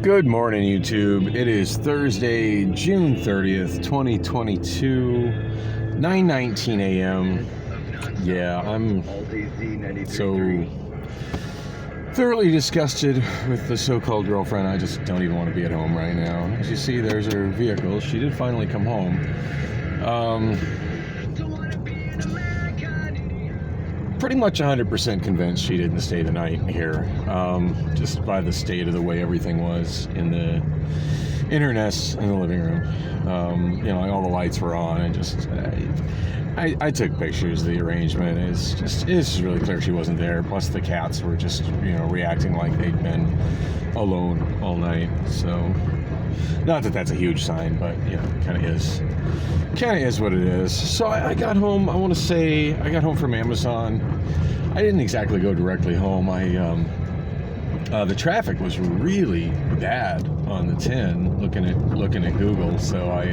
Good morning, YouTube. It is Thursday, June 30th, 2022, 9:19 a.m. Yeah, I'm so thoroughly disgusted with the so-called girlfriend. I just don't even want to be at home right now. As you see, there's her vehicle. She did finally come home. Pretty much 100% convinced she didn't stay the night here, just by the state of the way everything was in her nest in the living room. All the lights were on, and I took pictures of the arrangement. It's just really clear she wasn't there. Plus the cats were just reacting like they'd been alone all night. So, not that that's a huge sign, but kind of is. Kind of is what it is. So I got home. I want to say I got home from Amazon. I didn't exactly go directly home. The traffic was really bad on the 10. Looking at Google, so I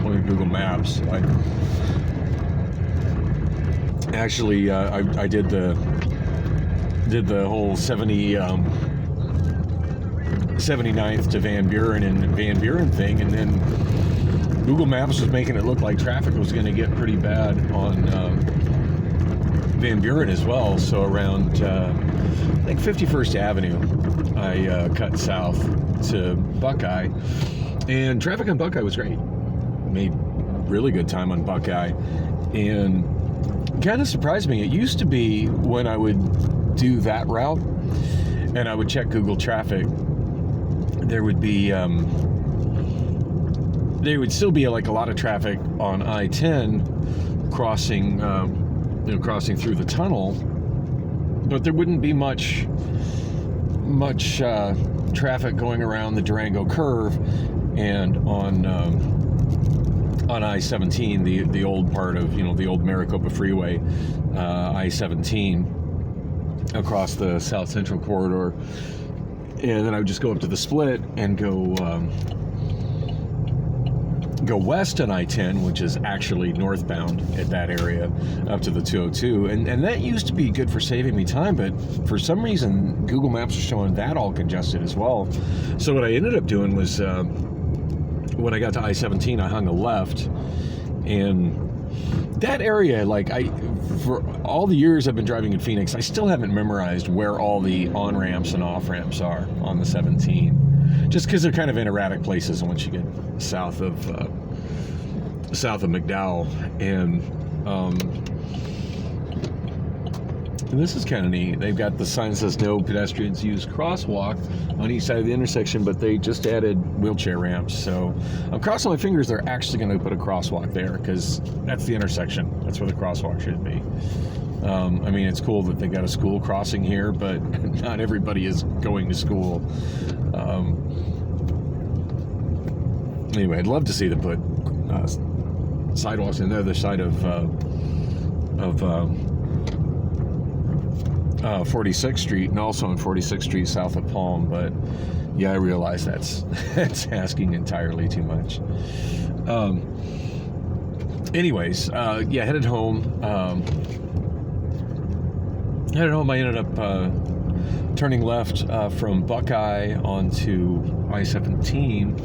went to Google Maps. I did the whole 79th to Van Buren and Van Buren thing, and then Google Maps was making it look like traffic was going to get pretty bad on Van Buren as well. So around, I think 51st Avenue, I cut south to Buckeye, and traffic on Buckeye was great. Made really good time on Buckeye, and kind of surprised me. It used to be when I would do that route and I would check Google traffic, there would still be like a lot of traffic on I-10 crossing through the tunnel, but there wouldn't be much traffic going around the Durango curve and on I-17, the old part of the old Maricopa Freeway, I-17 across the South Central corridor, and then I would just go up to the split and go west on I-10, which is actually northbound at that area, up to the 202, and that used to be good for saving me time, but for some reason Google Maps was showing that all congested as well. So what I ended up doing was, when I got to I-17, I hung a left, and that area, for all the years I've been driving in Phoenix, I still haven't memorized where all the on-ramps and off-ramps are on the 17. Just because they're kind of in erratic places once you get south of McDowell, and this is kind of neat. They've got the sign that says no pedestrians use crosswalk on each side of the intersection, but they just added wheelchair ramps. So I'm crossing my fingers they're actually going to put a crosswalk there, because that's the intersection. That's where the crosswalk should be. It's cool that they got a school crossing here, but not everybody is going to school. Anyway, I'd love to see them put sidewalks on the other side of 46th Street, and also on 46th Street south of Palm. But yeah, I realize that's asking entirely too much. Headed home. I ended up turning left from Buckeye onto I-17,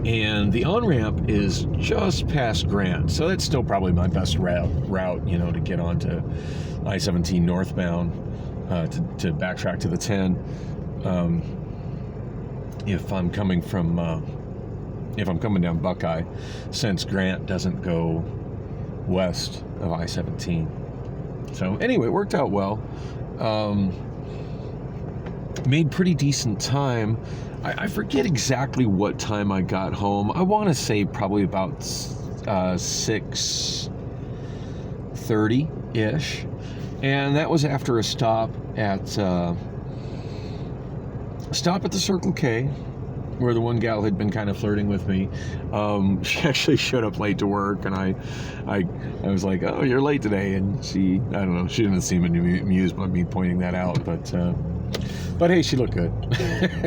and the on-ramp is just past Grant, so that's still probably my best route, to get onto I-17 northbound, to backtrack to the 10. If I'm coming down Buckeye, since Grant doesn't go west of I-17. So anyway, it worked out well. Made pretty decent time. I forget exactly what time I got home. I want to say probably about 6:30-ish. And that was after a stop at the Circle K, where the one gal had been kind of flirting with me. She actually showed up late to work, and I was like, "Oh, you're late today," and she didn't seem amused by me pointing that out, but hey, she looked good.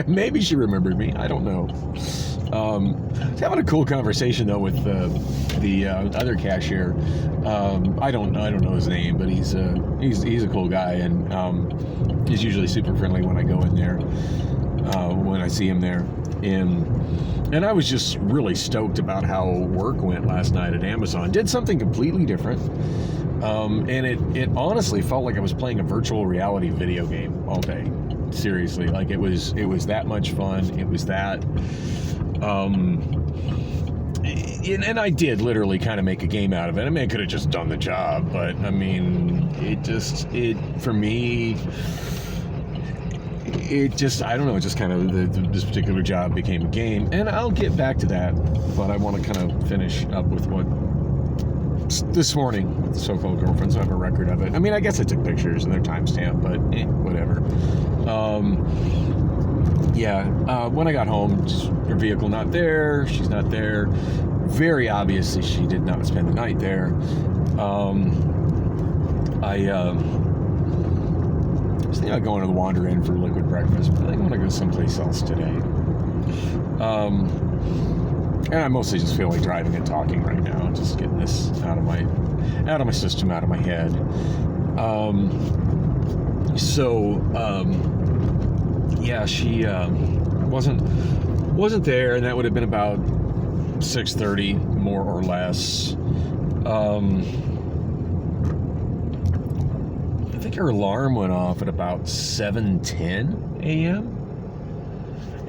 Maybe she remembered me. I don't know. Having a cool conversation though with the other cashier. I don't know his name, but he's a cool guy, and he's usually super friendly when I go in there. When I see him there. And I was just really stoked about how work went last night at Amazon. Did something completely different. And it honestly felt like I was playing a virtual reality video game all day. Seriously, like it was that much fun. It was that, and I did literally kind of make a game out of it. I mean, I could have just done the job, but I mean, for me, I don't know, it just kind of, this particular job became a game, and I'll get back to that, but I want to kind of finish up with what this morning with the so-called girlfriend, so I have a record of it. I mean, I guess I took pictures and they're timestamped, but whatever. When I got home, just her vehicle not there, she's not there. Very obviously, she did not spend the night there. I was thinking about going to the Wander Inn for liquid breakfast, but I think I want to go someplace else today. And I mostly just feel like driving and talking right now, just getting this out of my system, out of my head. She wasn't there, and that would have been about 6:30, more or less. I think her alarm went off at about 7:10 a.m.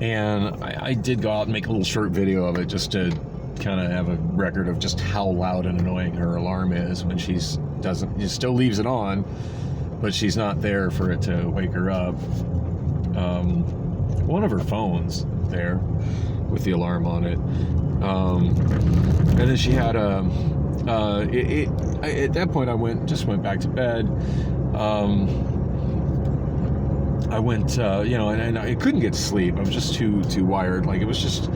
And I did go out and make a little short video of it just to kind of have a record of just how loud and annoying her alarm is when she still leaves it on, but she's not there for it to wake her up. One of her phones there with the alarm on it. And then she had at that point I went back to bed. I went, and I couldn't get to sleep. I was just too wired. Like, it was just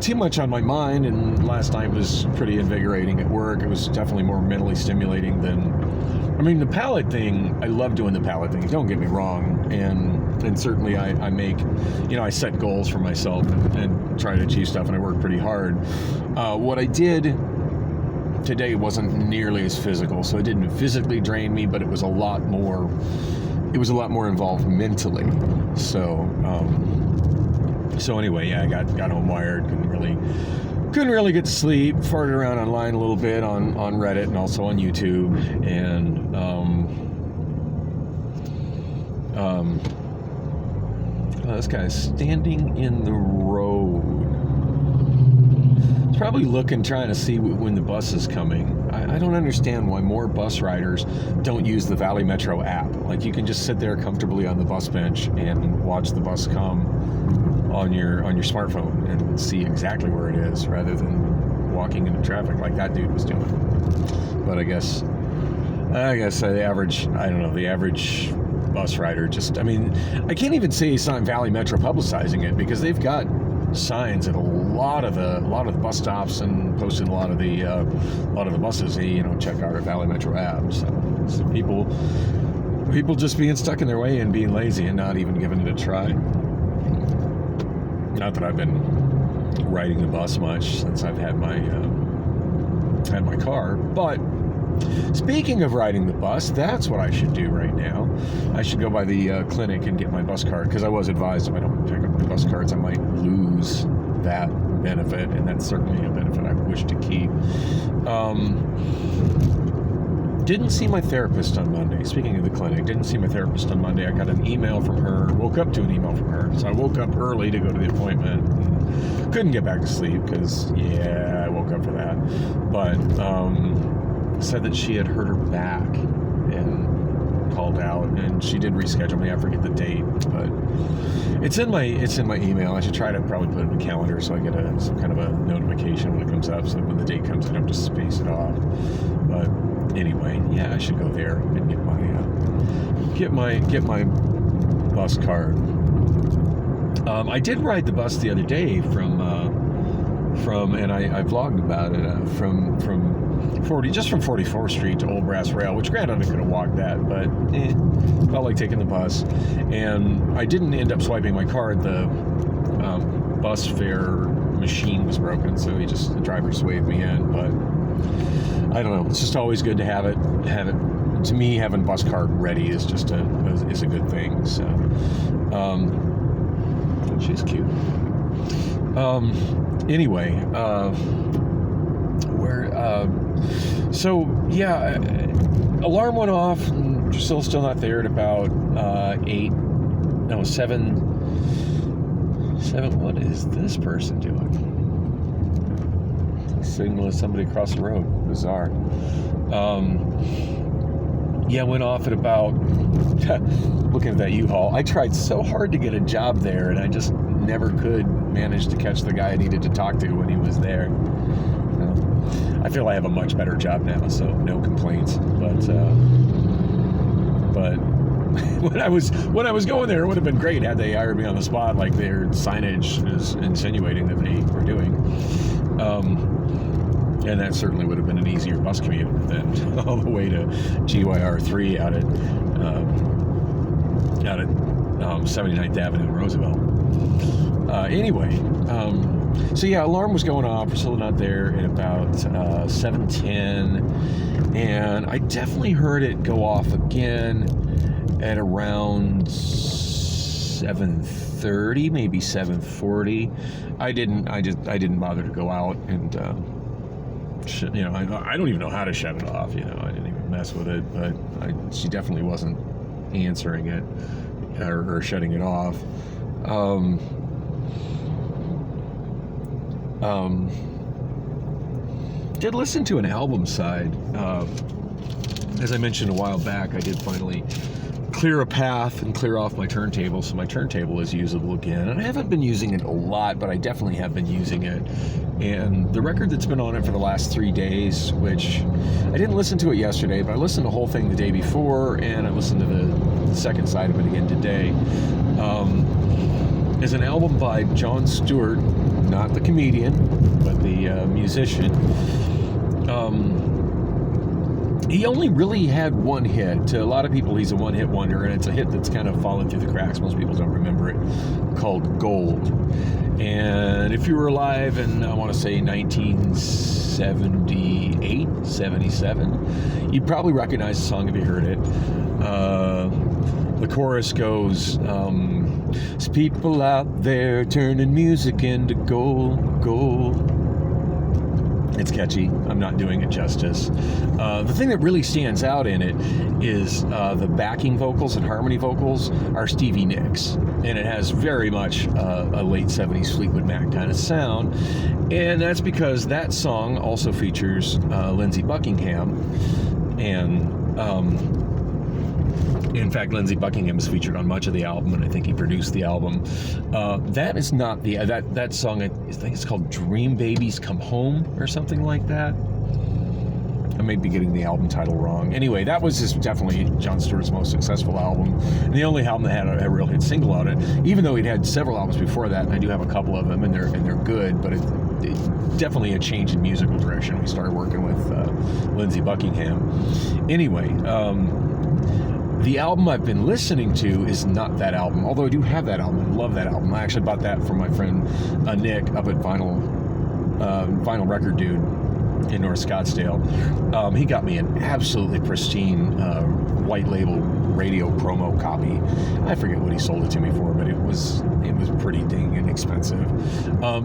too much on my mind. And last night was pretty invigorating at work. It was definitely more mentally stimulating than, I mean, the palette thing. I love doing the palette thing. Don't get me wrong. And certainly I make, I set goals for myself and try to achieve stuff. And I work pretty hard. What I did today wasn't nearly as physical, so it didn't physically drain me, but it was a lot more involved mentally. So anyway, yeah, I got home wired, couldn't really get to sleep, farted around online a little bit on Reddit and also on YouTube, and this guy's standing in the road. He's probably trying to see when the bus is coming. I don't understand why more bus riders don't use the Valley Metro app. Like, you can just sit there comfortably on the bus bench and watch the bus come on your smartphone and see exactly where it is, rather than walking into traffic like that dude was doing. But I guess the average bus rider I can't even say it's not Valley Metro publicizing it, because they've got signs at a lot of the bus stops and posted a lot of the buses. Hey, check out our Valley Metro app. So people just being stuck in their way and being lazy and not even giving it a try. Not that I've been riding the bus much since I've had my car, but speaking of riding the bus, that's what I should do right now. I should go by the clinic and get my bus card, because I was advised if I don't pick up my bus cards, I might lose that benefit, and that's certainly a benefit I wish to keep. Didn't see my therapist on Monday. Speaking of the clinic, didn't see my therapist on Monday. I got an email from her, woke up to an email from her. So I woke up early to go to the appointment. And couldn't get back to sleep because, I woke up for that. But said that she had hurt her back and called out, and she did reschedule me. I forget the date, but it's in my email. I should try to probably put it in the calendar so I get some kind of a notification when it comes up, so that when the date comes, I don't just space it off. But anyway, I should go there and get my bus card. I did ride the bus the other day from and I vlogged about it from 44th Street to Old Brass Rail, which granted I could have walked that, but felt like taking the bus. And I didn't end up swiping my card. The bus fare machine was broken, so the driver just waved me in. But I don't know. It's just always good to have it. To me, having a bus card ready is just a good thing. So She's cute. Anyway, so yeah, alarm went off, and Drusilla still not there at about 7. What is this person doing? Signaling somebody across the road. Bizarre. Yeah, went off at about, looking at that U-Haul, I tried so hard to get a job there, and I just never could manage to catch the guy I needed to talk to when he was there. I feel I have a much better job now, so no complaints. But when I was going there, it would have been great had they hired me on the spot, like their signage is insinuating that they were doing. And that certainly would have been an easier bus commute than all the way to GYR3 out at 79th Avenue in Roosevelt. Anyway, so yeah, alarm was going off. Priscilla not there at about 7:10, and I definitely heard it go off again at around 7:30, maybe 7:40. I didn't bother to go out and. I don't even know how to shut it off. I didn't even mess with it, but she definitely wasn't answering it or shutting it off. Did listen to an album side. As I mentioned a while back, I did finally clear a path and clear off my turntable, so my turntable is usable again. And I haven't been using it a lot, but I definitely have been using it. And the record that's been on it for the last 3 days, which I didn't listen to it yesterday, but I listened to the whole thing the day before, and I listened to the second side of it again today, is an album by Jon Stewart, not the comedian, but the musician. He only really had one hit. To a lot of people, he's a one-hit wonder, and it's a hit that's kind of fallen through the cracks. Most people don't remember it, called Gold. And if you were alive in, I want to say, 1978, 77, you'd probably recognize the song if you heard it. The chorus goes, there's people out there turning music into gold, gold. It's catchy. I'm not doing it justice. The thing that really stands out in it is the backing vocals and harmony vocals are Stevie Nicks. And it has very much a late 70s Fleetwood Mac kind of sound. And that's because that song also features Lindsey Buckingham. And in fact, Lindsey Buckingham is featured on much of the album, and I think he produced the album. That is not the that song. I think it's called "Dream Babies Come Home" or something like that. I may be getting the album title wrong. Anyway, that was definitely Jon Stewart's most successful album, and the only album that had a real hit single on it. Even though he'd had several albums before that, and I do have a couple of them, and they're good, but it's definitely a change in musical direction. We started working with Lindsey Buckingham. Anyway. The album I've been listening to is not that album, although I do have that album and love that album. I actually bought that from my friend Nick up at Vinyl Record Dude in North Scottsdale. He got me an absolutely pristine white label radio promo copy. I forget what he sold it to me for, but it was pretty dang inexpensive.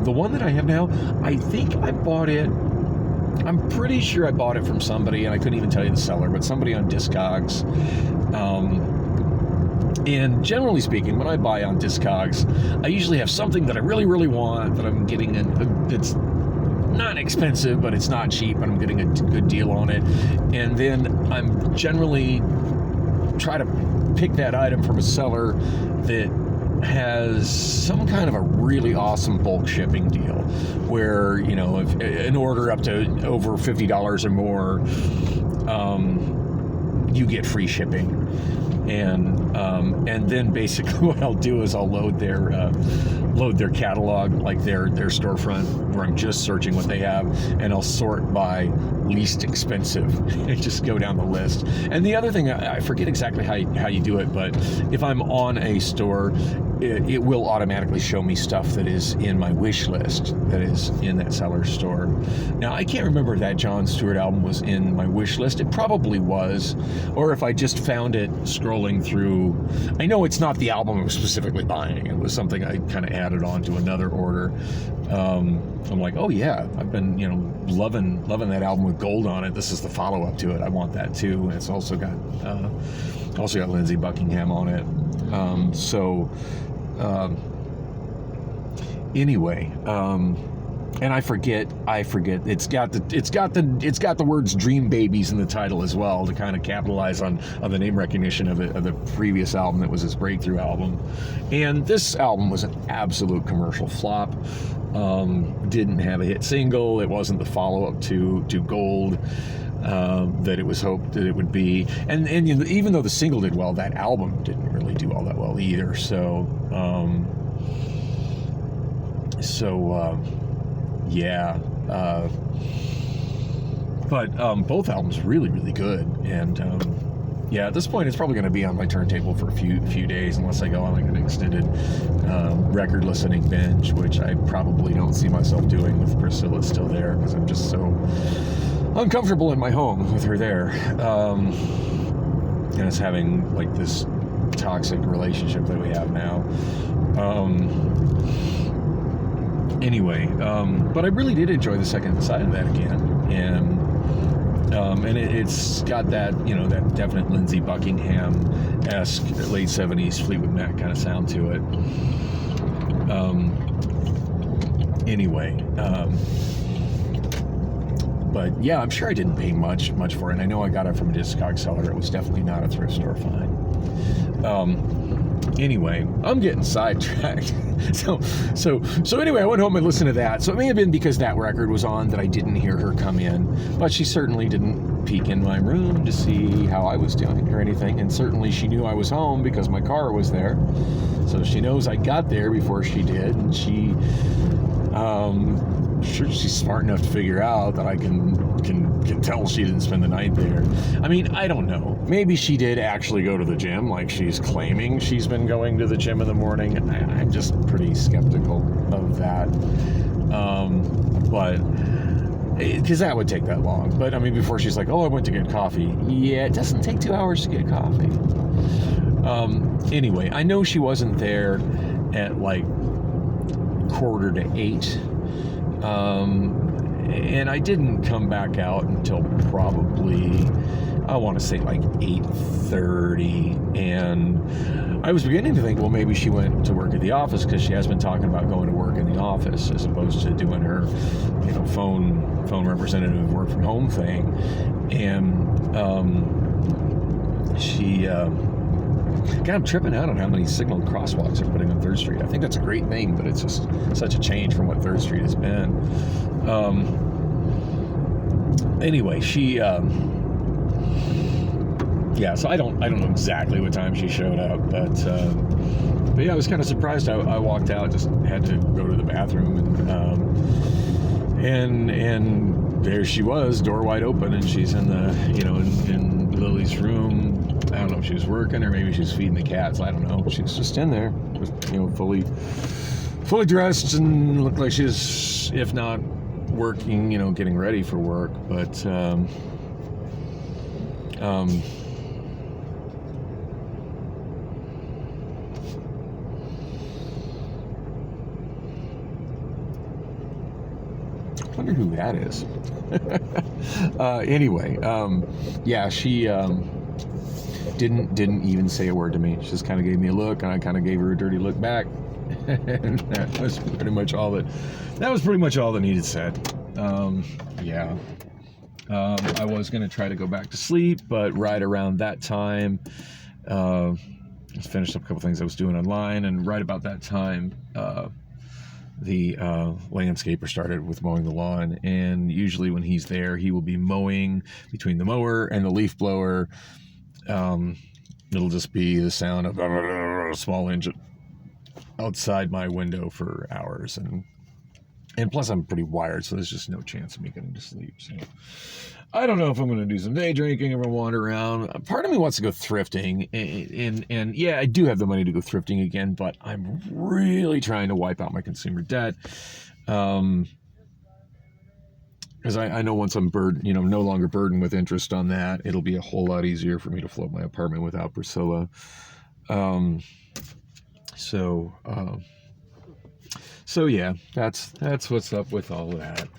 The one that I have now, I think I bought it. I'm pretty sure I bought it from somebody, and I couldn't even tell you the seller, but somebody on Discogs. And generally speaking, when I buy on Discogs, I usually have something that I really, really want, that I'm getting it's not expensive, but it's not cheap, and I'm getting a good deal on it. And then I'm generally try to pick that item from a seller that has some kind of a really awesome bulk shipping deal where, if an order up to over $50 or more, you get free shipping. And then basically what I'll do is I'll load their catalog, like their storefront, where I'm just searching what they have, and I'll sort by least expensive and just go down the list. And the other thing, I forget exactly how you do it, but if I'm on a store it will automatically show me stuff that is in my wish list, that is in that seller store. Now, I can't remember if that Jon Stewart album was in my wish list. It probably was, or if I just found it scrolling through. I know it's not the album I was specifically buying. It was something I kind of added on to another order. I'm like, oh yeah, I've been, loving that album with gold on it. This is the follow-up to it. I want that too. And it's also got Lindsey Buckingham on it. Anyway, and I forget. It's got the words "Dream Babies" in the title as well, to kind of capitalize on the name recognition of the previous album that was his breakthrough album. And this album was an absolute commercial flop. Didn't have a hit single. It wasn't the follow-up to Gold that it was hoped that it would be. And even though the single did well, that album didn't really do all that well either. But both albums really, really good. And at this point, it's probably going to be on my turntable for a few days, unless I go on like an extended record listening binge, which I probably don't see myself doing with Priscilla still there, because I'm just so uncomfortable in my home with her there. And it's having like this toxic relationship that we have now. But I really did enjoy the second side of that again, and it's got that that definite Lindsey Buckingham-esque late '70s Fleetwood Mac kind of sound to it. But yeah, I'm sure I didn't pay much for it. And I know I got it from a Discogs seller. It was definitely not a thrift store find. I'm getting sidetracked. So anyway, I went home and listened to that. So it may have been because that record was on that I didn't hear her come in, but she certainly didn't peek in my room to see how I was doing or anything. And certainly she knew I was home because my car was there. So she knows I got there before she did, and sure she's smart enough to figure out that I can tell she didn't spend the night there. I mean, I don't know. Maybe she did actually go to the gym, like she's claiming she's been going to the gym in the morning. I'm just pretty skeptical of that. But because that would take that long. But I mean, before she's like, oh, I went to get coffee. Yeah, it doesn't take 2 hours to get coffee. I know she wasn't there at like 7:45. And I didn't come back out until probably, I want to say like 8:30. And I was beginning to think, well, maybe she went to work at the office, because she has been talking about going to work in the office as opposed to doing her, phone representative work from home thing. And God, I'm tripping out on how many signaled crosswalks they're putting on 3rd Street. I think that's a great thing, but it's just such a change from what 3rd Street has been. So I don't know exactly what time she showed up, but yeah, I was kind of surprised. I walked out, just had to go to the bathroom, and there she was, door wide open, and she's in the in Lily's room. I don't know if she was working or maybe she was feeding the cats. I don't know. She was just in there, fully dressed, and looked like she was, if not working, getting ready for work. But I wonder who that is. She didn't even say a word to me. She just kind of gave me a look, and I kind of gave her a dirty look back. And that was pretty much all that needed said. I was going to try to go back to sleep, but right around that time, just finished up a couple things I was doing online, and right about that time, the landscaper started with mowing the lawn. And usually when he's there, he will be mowing between the mower and the leaf blower. It'll just be the sound of a small engine outside my window for hours. And plus, I'm pretty wired, so there's just no chance of me getting to sleep. So I don't know if I'm going to do some day drinking. I'm going to wander around. Part of me wants to go thrifting, and yeah, I do have the money to go thrifting again, but I'm really trying to wipe out my consumer debt. Because I know once I'm no longer burdened with interest on that, it'll be a whole lot easier for me to float my apartment without Priscilla. So yeah, that's what's up with all of that.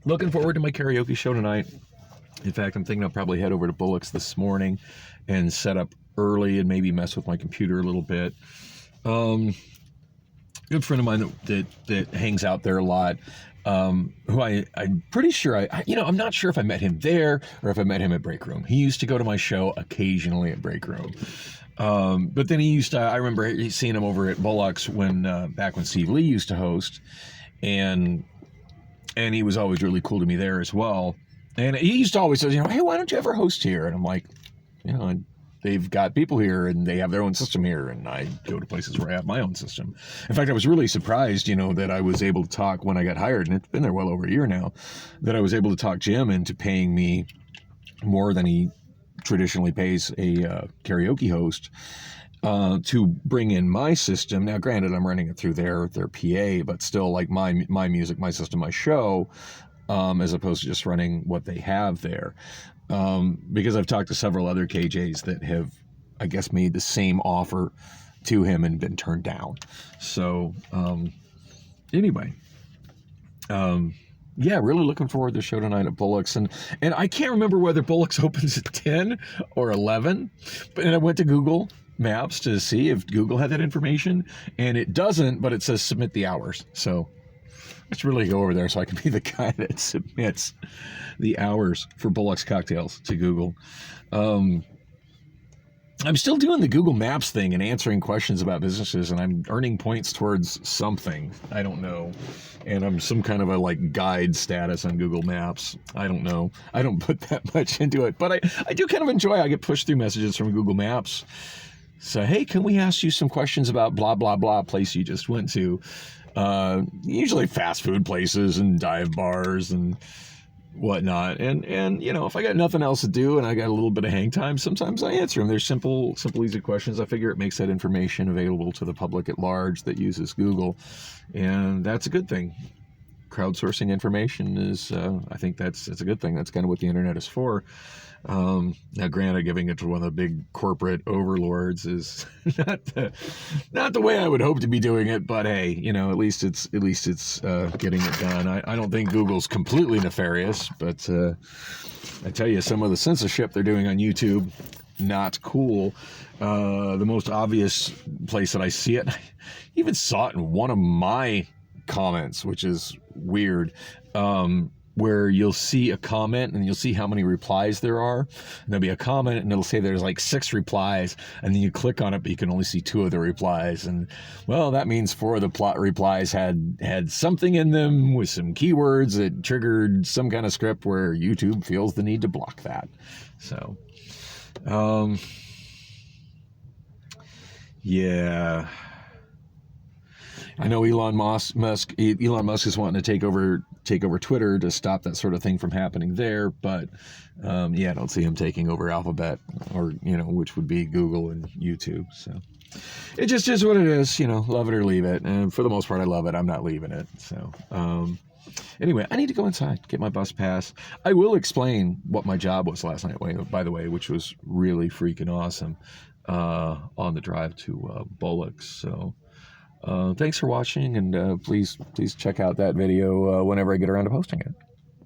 Looking forward to my karaoke show tonight. In fact, I'm thinking I'll probably head over to Bullock's this morning and set up early and maybe mess with my computer a little bit. Good friend of mine that hangs out there a lot, who I'm pretty sure I'm not sure if I met him there or if I met him at Break Room. He used to go to my show occasionally at Break Room. But then I remember seeing him over at Bullock's back when Steve Lee used to host, and he was always really cool to me there as well. And he used to always say, hey, why don't you ever host here? And I'm like, they've got people here and they have their own system here, and I go to places where I have my own system. In fact, I was really surprised, that I was able to talk when I got hired, and it's been there well over a year now, that I was able to talk Jim into paying me more than he traditionally pays a karaoke host to bring in my system. Now, granted, I'm running it through their PA, but still, like my music, my system, my show, as opposed to just running what they have there. Because I've talked to several other KJs that have, I guess, made the same offer to him and been turned down. So, anyway, yeah, really looking forward to the show tonight at Bullock's. And I can't remember whether Bullock's opens at 10 or 11, and I went to Google Maps to see if Google had that information, and it doesn't, but it says submit the hours. So let's really go over there so I can be the guy that submits the hours for Bullock's Cocktails to Google. I'm still doing the Google Maps thing and answering questions about businesses, and I'm earning points towards something. I don't know. And I'm some kind of a guide status on Google Maps. I don't know. I don't put that much into it, but I do kind of enjoy. I get pushed through messages from Google Maps. So, hey, can we ask you some questions about blah, blah, blah place you just went to? Usually fast food places and dive bars and whatnot. And if I got nothing else to do and I got a little bit of hang time, sometimes I answer them. They're simple, easy questions. I figure it makes that information available to the public at large that uses Google. And that's a good thing. Crowdsourcing information is, I think it's a good thing. That's kind of what the internet is for. Now, granted, giving it to one of the big corporate overlords is not the way I would hope to be doing it. But hey, at least it's getting it done. I don't think Google's completely nefarious, but I tell you, some of the censorship they're doing on YouTube, not cool. The most obvious place that I see it, I even saw it in one of my comments, which is weird. Where you'll see a comment and you'll see how many replies there are. And there'll be a comment and it'll say there's 6 replies, and then you click on it, but you can only see 2 of the replies. And well, that means 4 of the replies had something in them with some keywords that triggered some kind of script where YouTube feels the need to block that. So, yeah. I know Elon Musk is wanting to take over Twitter to stop that sort of thing from happening there, but I don't see him taking over Alphabet or which would be Google and YouTube. So it just is what it is. Love it or leave it. And for the most part, I love it. I'm not leaving it. So anyway, I need to go inside, get my bus pass. I will explain what my job was last night, by the way, which was really freaking awesome on the drive to Bullock's. So. Thanks for watching, and please check out that video whenever I get around to posting it.